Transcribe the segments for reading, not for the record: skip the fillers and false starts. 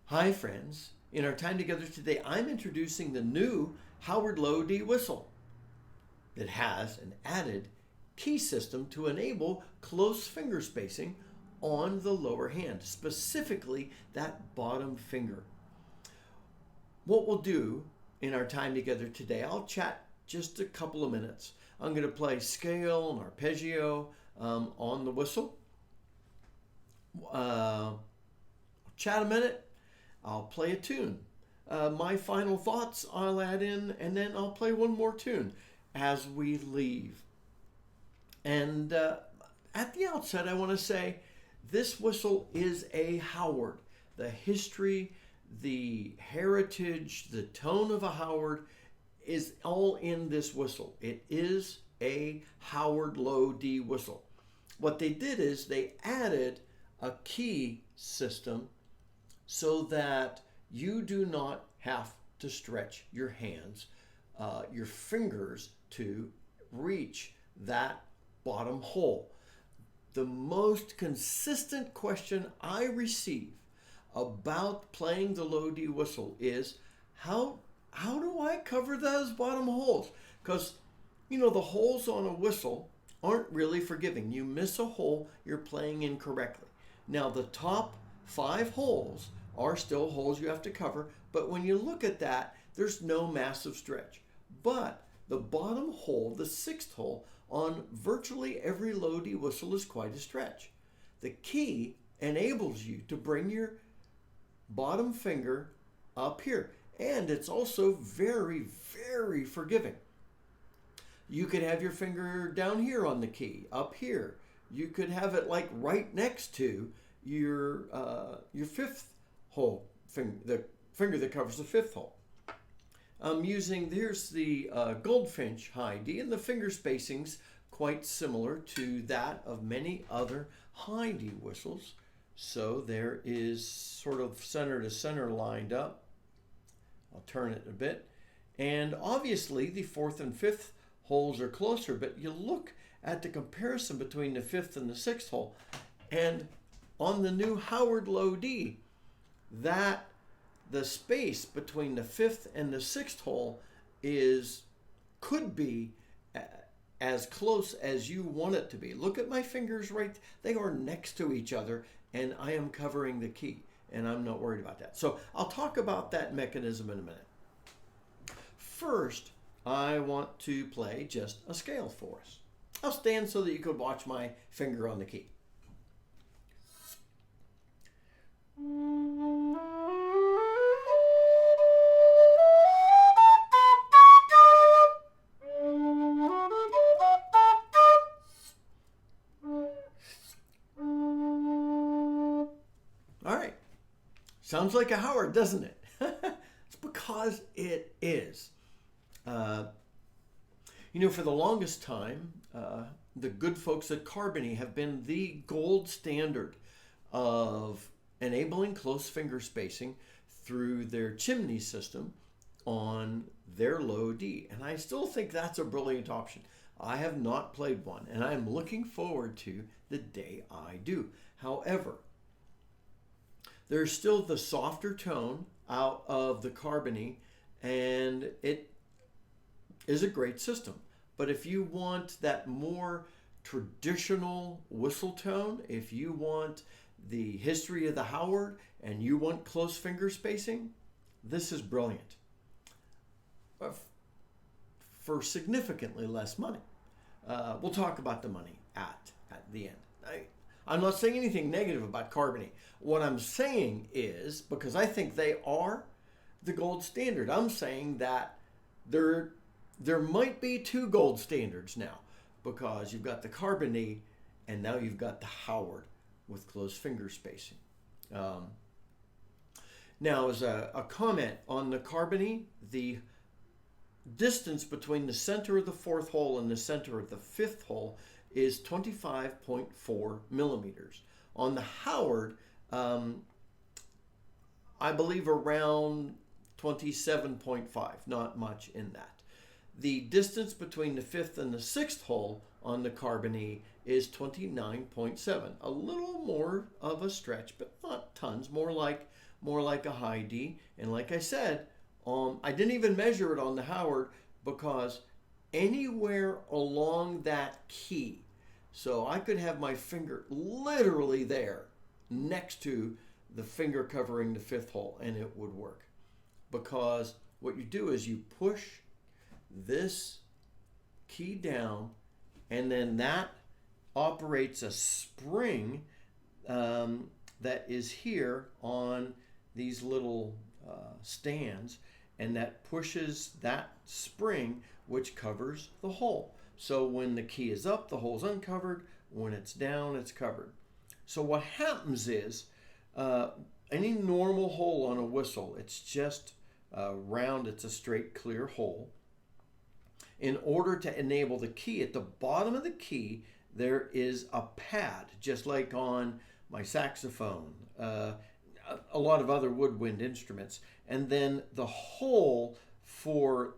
Hi friends, in our time together today I'm introducing the new Howard Low D whistle that has an added key system to enable close finger spacing on the lower hand, specifically that bottom finger. What we'll do in our time together today, I'll chat just a couple of minutes. I'm going to play scale and arpeggio on the whistle. Chat a minute. I'll play a tune. My final thoughts I'll add in, and then I'll play one more tune as we leave. And at the outset, I want to say this whistle is a Howard. The history, the heritage, the tone of a Howard is all in this whistle. It is a Howard Low D whistle. What they did is they added a key system so that you do not have to stretch your hands, your fingers to reach that bottom hole. The most consistent question I receive about playing the low D whistle is how do I cover those bottom holes? Because the holes on a whistle aren't really forgiving. You miss a hole, you're playing incorrectly. Now the top 5 holes are still holes you have to cover, but when you look at that, there's no massive stretch. But the bottom hole, the 6th hole, on virtually every low D whistle is quite a stretch. The key enables you to bring your bottom finger up here, and it's also very, very forgiving. You could have your finger down here on the key, up here. You could have it like right next to your 5th hole, the finger that covers the 5th hole. I'm using, here's the Goldfinch high D, and the finger spacing's quite similar to that of many other high D whistles. So there is sort of center to center lined up. I'll turn it a bit. And obviously the 4th and 5th holes are closer, but you look at the comparison between the 5th and the 6th hole, and on the new Howard Low D, that the space between the 5th and the 6th hole could be as close as you want it to be. Look at my fingers they are next to each other, and I am covering the key, and I'm not worried about that. So I'll talk about that mechanism in a minute. First, I want to play just a scale for us. I'll stand so that you could watch my finger on the key. All right. Sounds like a Howard, doesn't it? It's because it is. For the longest time, the good folks at Carbony have been the gold standard of enabling close finger spacing through their chimney system on their low D. And I still think that's a brilliant option. I have not played one, and I'm looking forward to the day I do. However, there's still the softer tone out of the Carbony, and it is a great system. But if you want that more traditional whistle tone, if you want the history of the Howard and you want close finger spacing, this is brilliant for significantly less money. We'll talk about the money at the end. I'm not saying anything negative about Carbony. What I'm saying is, because I think they are the gold standard, I'm saying that there might be 2 gold standards now, because you've got the Carbony and now you've got the Howard with close finger spacing. Now, as a comment on the Carbony, the distance between the center of the 4th hole and the center of the 5th hole is 25.4 millimeters. On the Howard, I believe around 27.5, not much in that. The distance between the 5th and the 6th hole on the Carbony is 29.7. A little more of a stretch, but not tons. More like more like a high D. And like I said, I didn't even measure it on the Howard because anywhere along that key, so I could have my finger literally there next to the finger covering the fifth hole and it would work. Because what you do is you push this key down and then that operates a spring that is here on these little stands, and that pushes that spring which covers the hole. So when the key is up, the hole's uncovered. When it's down, it's covered. So what happens is any normal hole on a whistle, it's just round, it's a straight clear hole. In order to enable the key, at the bottom of the key, there is a pad, just like on my saxophone, a lot of other woodwind instruments. And then the hole for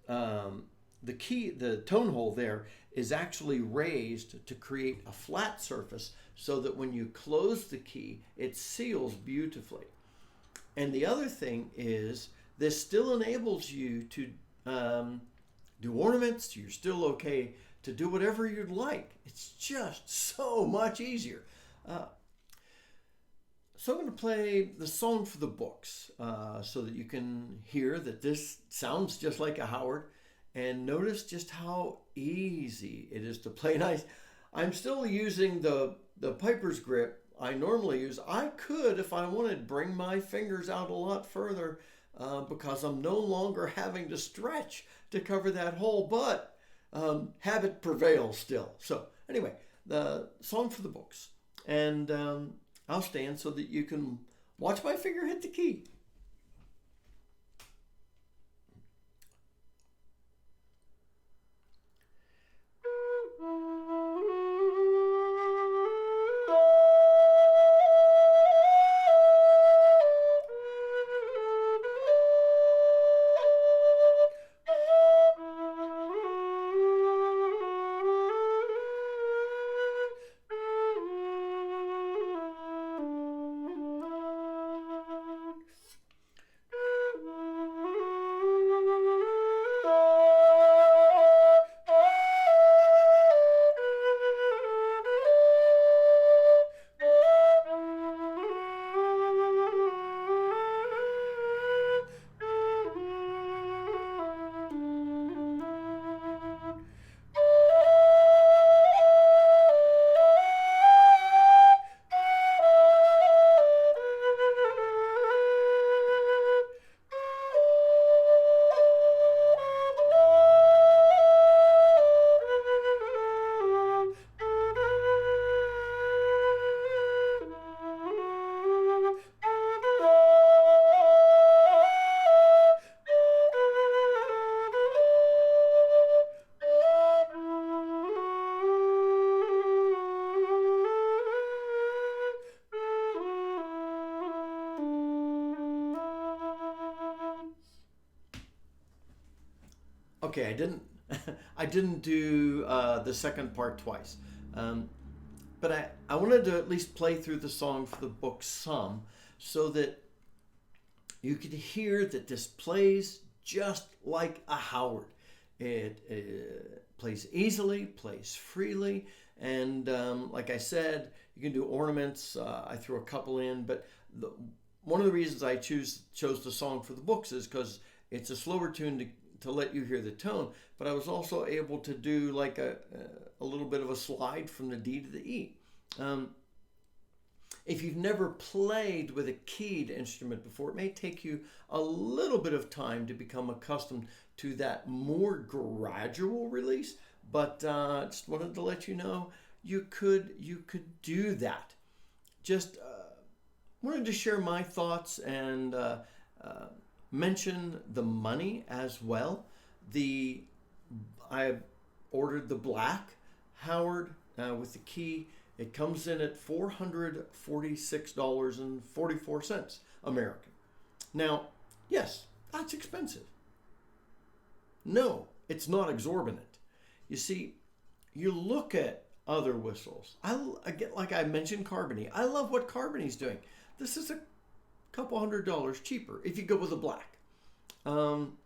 the key, the tone hole there, is actually raised to create a flat surface so that when you close the key, it seals beautifully. And the other thing is, this still enables you to do ornaments. You're still okay to do whatever you'd like. It's just so much easier. So I'm going to play the song for the books so that you can hear that this sounds just like a Howard, and notice just how easy it is to play. And I'm still using the Piper's grip I normally use. I could, if I wanted, bring my fingers out a lot further because I'm no longer having to stretch to cover that hole, but habit prevails still. So anyway, the song for the books. And I'll stand so that you can watch my finger hit the key. Okay, I didn't do the second part twice, but I wanted to at least play through the song for the book some, so that you could hear that this plays just like a Howard. It plays easily, plays freely, and like I said, you can do ornaments. I threw a couple in, but one of the reasons I chose the song for the books is because it's a slower tune to let you hear the tone, but I was also able to do like a little bit of a slide from the D to the E. If you've never played with a keyed instrument before, it may take you a little bit of time to become accustomed to that more gradual release, but just wanted to let you know you could do that. Just wanted to share my thoughts and mention the money as well. I ordered the black Howard with the key. It comes in at $446.44 American. Now, yes, that's expensive. No, it's not exorbitant. You see, you look at other whistles. I get, like I mentioned, Carbony. I love what Carbony's doing. This is a couple $100 cheaper if you go with a black. Um,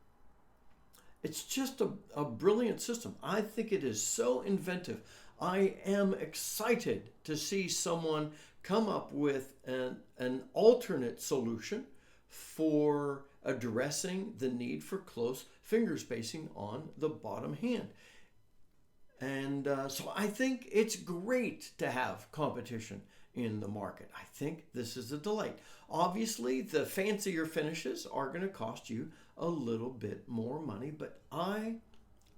it's just a brilliant system. I think it is so inventive. I am excited to see someone come up with an alternate solution for addressing the need for close finger spacing on the bottom hand. And so I think it's great to have competition in the market. I think this is a delight. Obviously, the fancier finishes are going to cost you a little bit more money, but I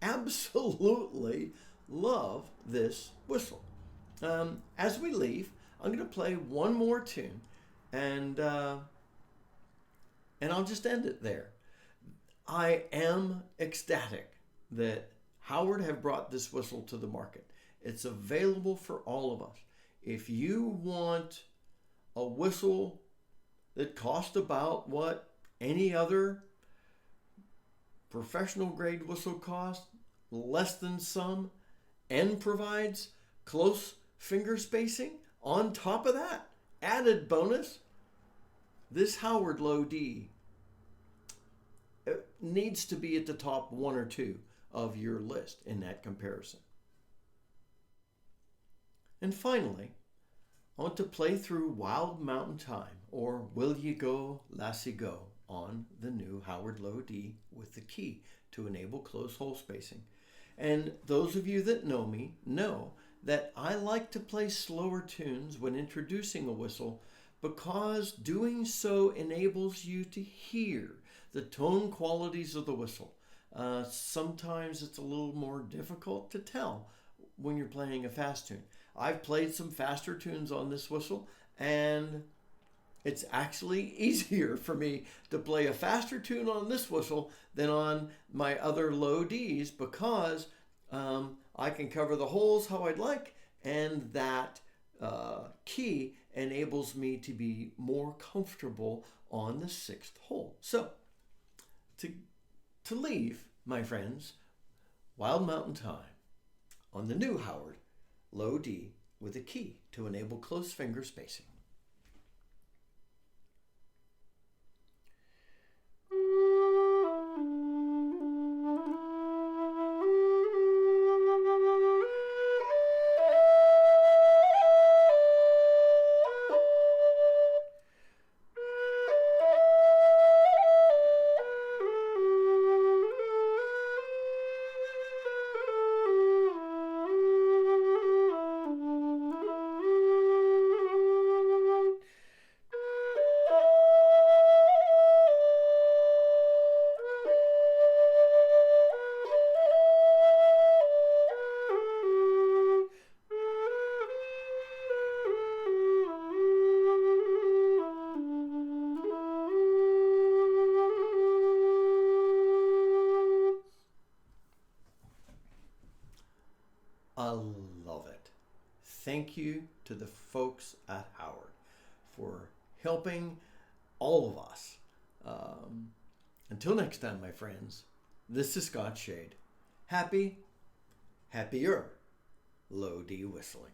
absolutely love this whistle. As we leave, I'm going to play one more tune, and I'll just end it there. I am ecstatic that Howard have brought this whistle to the market. It's available for all of us. If you want a whistle that costs about what any other professional grade whistle costs, less than some, and provides close finger spacing on top of that, added bonus, this Howard Low D needs to be at the top one or two of your list in that comparison. And finally, I want to play through Wild Mountain Thyme, or Will Ye Go, Lassie Go, on the new Howard Low D with the key to enable close hole spacing. And those of you that know me know that I like to play slower tunes when introducing a whistle because doing so enables you to hear the tone qualities of the whistle. Sometimes it's a little more difficult to tell when you're playing a fast tune. I've played some faster tunes on this whistle, and it's actually easier for me to play a faster tune on this whistle than on my other low Ds because I can cover the holes how I'd like, and that key enables me to be more comfortable on the sixth hole. So, to leave, my friends, Wild Mountain Thyme on the new Howard Low D with a key to enable close finger spacing. I love it. Thank you to the folks at Howard for helping all of us. Until next time, my friends, this is Scott Shade. Happier, low D whistling.